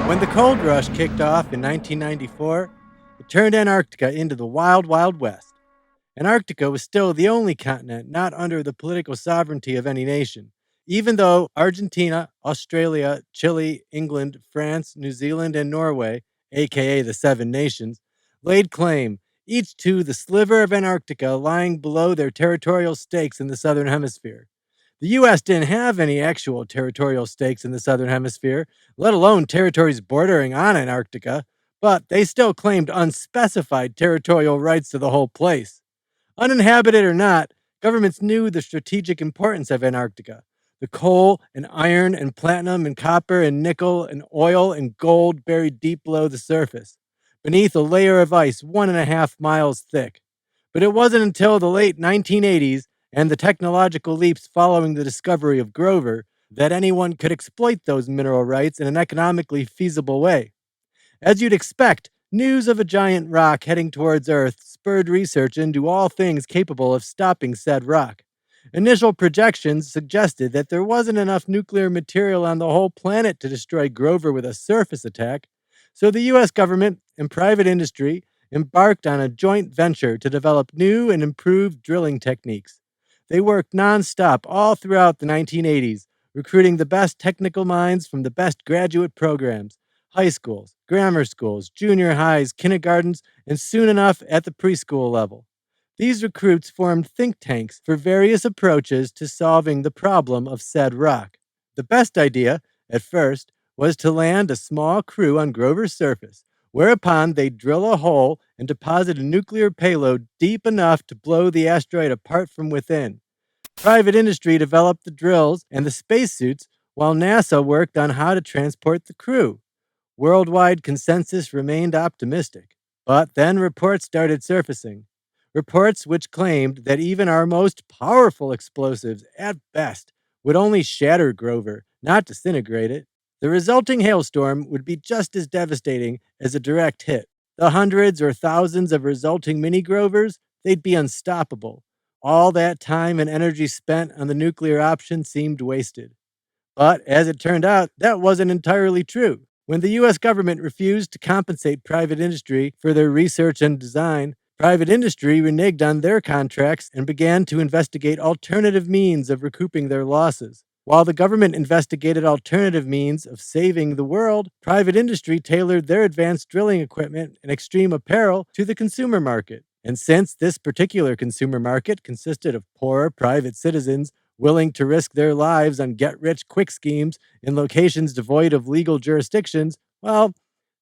When the Cold Rush kicked off in 1994, it turned Antarctica into the wild, wild west. Antarctica was still the only continent not under the political sovereignty of any nation, even though Argentina, Australia, Chile, England, France, New Zealand, and Norway, aka the Seven Nations, laid claim, each to the sliver of Antarctica lying below their territorial stakes in the Southern Hemisphere. The U.S. didn't have any actual territorial stakes in the Southern Hemisphere, let alone territories bordering on Antarctica, but they still claimed unspecified territorial rights to the whole place. Uninhabited or not, governments knew the strategic importance of Antarctica. The coal and iron and platinum and copper and nickel and oil and gold buried deep below the surface, beneath a layer of ice 1.5 miles thick. But it wasn't until the late 1980s and the technological leaps following the discovery of Grover that anyone could exploit those mineral rights in an economically feasible way. As you'd expect, news of a giant rock heading towards Earth spurred research into all things capable of stopping said rock. Initial projections suggested that there wasn't enough nuclear material on the whole planet to destroy Grover with a surface attack, so the US government and private industry embarked on a joint venture to develop new and improved drilling techniques. They worked nonstop all throughout the 1980s, recruiting the best technical minds from the best graduate programs, high schools, grammar schools, junior highs, kindergartens, and soon enough at the preschool level. These recruits formed think tanks for various approaches to solving the problem of said rock. The best idea, at first, was to land a small crew on Grover's surface, whereupon they'd drill a hole and deposit a nuclear payload deep enough to blow the asteroid apart from within. Private industry developed the drills and the spacesuits, while NASA worked on how to transport the crew. Worldwide consensus remained optimistic, but then reports started surfacing. Reports which claimed that even our most powerful explosives, at best, would only shatter Grover, not disintegrate it. The resulting hailstorm would be just as devastating as a direct hit. The hundreds or thousands of resulting mini Grovers, they'd be unstoppable. All that time and energy spent on the nuclear option seemed wasted. But as it turned out, that wasn't entirely true. When the US government refused to compensate private industry for their research and design, private industry reneged on their contracts and began to investigate alternative means of recouping their losses. While the government investigated alternative means of saving the world, private industry tailored their advanced drilling equipment and extreme apparel to the consumer market. And since this particular consumer market consisted of poor private citizens willing to risk their lives on get rich quick schemes in locations devoid of legal jurisdictions, well,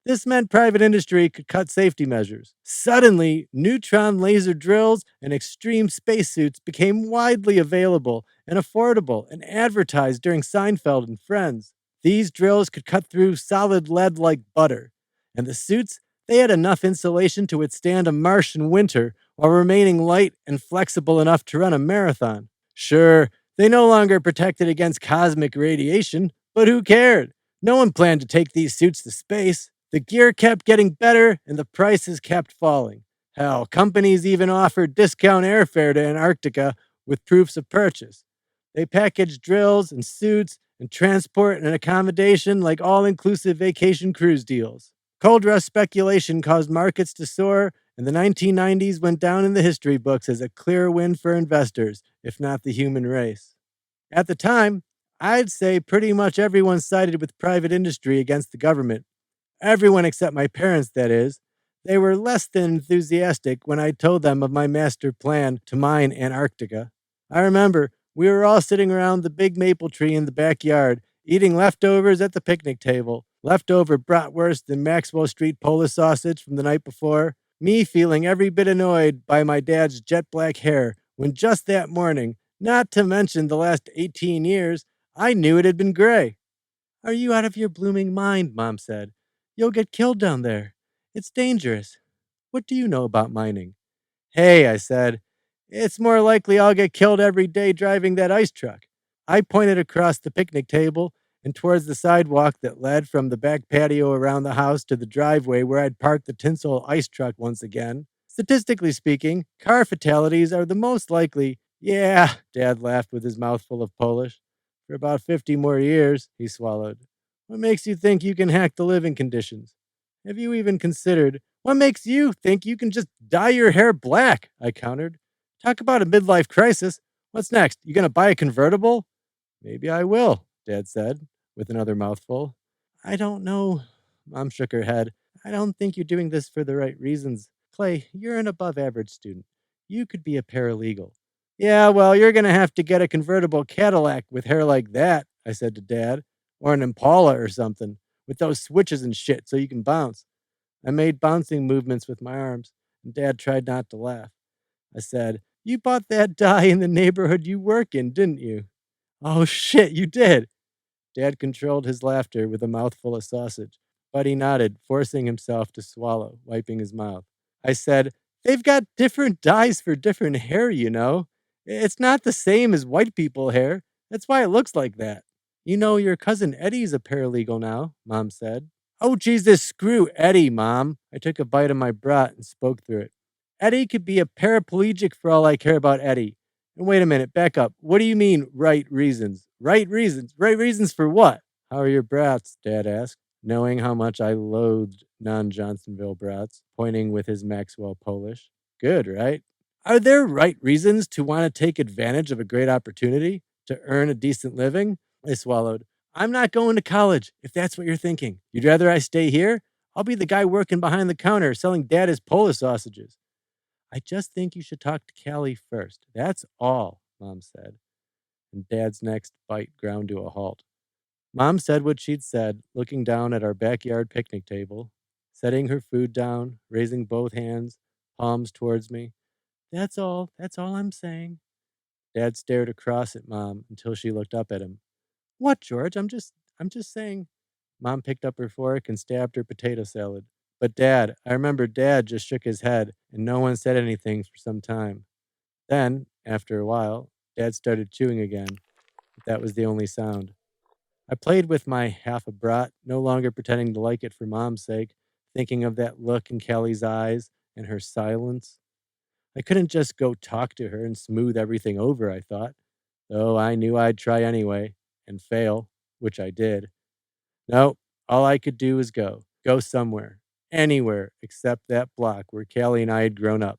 this meant private industry could cut safety measures. Suddenly, neutron laser drills and extreme spacesuits became widely available and affordable and advertised during Seinfeld and Friends. These drills could cut through solid lead like butter, and the suits, they had enough insulation to withstand a Martian winter while remaining light and flexible enough to run a marathon. Sure, they no longer protected against cosmic radiation, but who cared? No one planned to take these suits to space. The gear kept getting better and the prices kept falling. Hell, companies even offered discount airfare to Antarctica with proofs of purchase. They packaged drills and suits and transport and accommodation like all-inclusive vacation cruise deals. Cold rush speculation caused markets to soar, and the 1990s went down in the history books as a clear win for investors, if not the human race. At the time, I'd say pretty much everyone sided with private industry against the government. Everyone except my parents, that is. They were less than enthusiastic when I told them of my master plan to mine Antarctica. I remember we were all sitting around the big maple tree in the backyard, eating leftovers at the picnic table, leftover bratwurst and Maxwell Street Polish sausage from the night before, me feeling every bit annoyed by my dad's jet black hair when just that morning, not to mention the last 18 years, I knew it had been gray. Are you out of your blooming mind? Mom said. You'll get killed down there. It's dangerous. What do you know about mining? Hey, I said, it's more likely I'll get killed every day driving that ice truck. I pointed across the picnic table and towards the sidewalk that led from the back patio around the house to the driveway where I'd parked the tinsel ice truck once again. Statistically speaking, car fatalities are the most likely. Yeah, Dad laughed with his mouth full of Polish. For about 50 more years, he swallowed. What makes you think you can hack the living conditions? Have you even considered what makes you think you can just dye your hair black? I countered. Talk about a midlife crisis. What's next? You gonna buy a convertible? Maybe I will, Dad said, with another mouthful. I don't know. Mom shook her head. I don't think you're doing this for the right reasons. Clay, you're an above average student. You could be a paralegal. Yeah, well, you're going to have to get a convertible Cadillac with hair like that, I said to Dad, or an Impala or something, with those switches and shit so you can bounce. I made bouncing movements with my arms, and Dad tried not to laugh. I said, you bought that dye in the neighborhood you work in, didn't you? Oh shit, you did. Dad controlled his laughter with a mouthful of sausage, but he nodded, forcing himself to swallow, wiping his mouth. I said, they've got different dyes for different hair, you know. It's not the same as white people hair. That's why it looks like that. You know, your cousin Eddie's a paralegal now, Mom said. Oh, Jesus, screw Eddie, Mom. I took a bite of my brat and spoke through it. Eddie could be a paraplegic for all I care about Eddie. And wait a minute, back up. What do you mean, right reasons? Right reasons? Right reasons for what? How are your brats? Dad asked, knowing how much I loathed non Johnsonville brats, pointing with his Maxwell Polish. Good, right? Are there right reasons to want to take advantage of a great opportunity to earn a decent living? I swallowed. I'm not going to college, if that's what you're thinking. You'd rather I stay here? I'll be the guy working behind the counter selling Dad his Polish sausages. I just think you should talk to Callie first. That's all, Mom said. And Dad's next bite ground to a halt. Mom said what she'd said, looking down at our backyard picnic table, setting her food down, raising both hands, palms towards me. That's all. That's all I'm saying. Dad stared across at Mom until she looked up at him. What, George? I'm just saying. Mom picked up her fork and stabbed her potato salad. But Dad, I remember Dad just shook his head and no one said anything for some time. Then, after a while, Dad started chewing again, but that was the only sound. I played with my half a brat, no longer pretending to like it for Mom's sake, thinking of that look in Kelly's eyes and her silence. I couldn't just go talk to her and smooth everything over, I thought, though I knew I'd try anyway and fail, which I did. No, all I could do was go somewhere, anywhere except that block where Callie and I had grown up.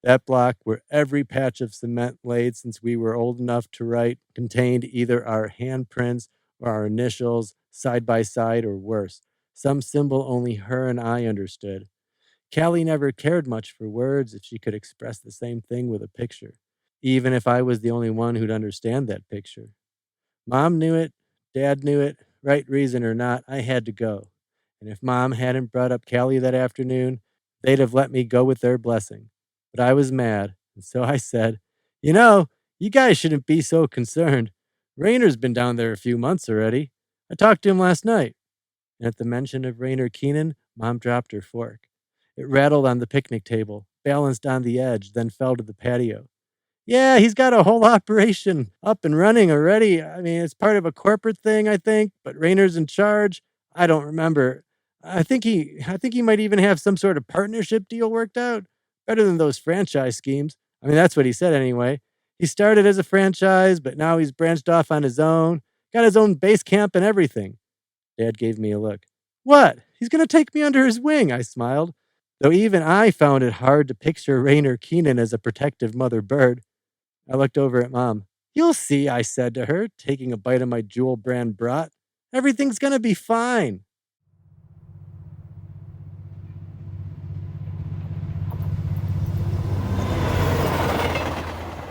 That block where every patch of cement laid since we were old enough to write contained either our handprints or our initials side by side or worse, some symbol only her and I understood. Callie never cared much for words if she could express the same thing with a picture, even if I was the only one who'd understand that picture. Mom knew it, Dad knew it, right reason or not, I had to go. And if Mom hadn't brought up Callie that afternoon, they'd have let me go with their blessing. But I was mad, and so I said, you know, you guys shouldn't be so concerned. Rayner's been down there a few months already. I talked to him last night. And at the mention of Rayner Keenan, Mom dropped her fork. It rattled on the picnic table, balanced on the edge, then fell to the patio. Yeah, he's got a whole operation up and running already. I mean, it's part of a corporate thing, I think, but Rayner's in charge. I don't remember. I think he might even have some sort of partnership deal worked out. Better than those franchise schemes. I mean, that's what he said anyway. He started as a franchise, but now he's branched off on his own, got his own base camp and everything. Dad gave me a look. What? He's going to take me under his wing, I smiled. Though even I found it hard to picture Rayner Keenan as a protective mother bird. I looked over at Mom. You'll see, I said to her, taking a bite of my jewel brand brat. Everything's gonna be fine.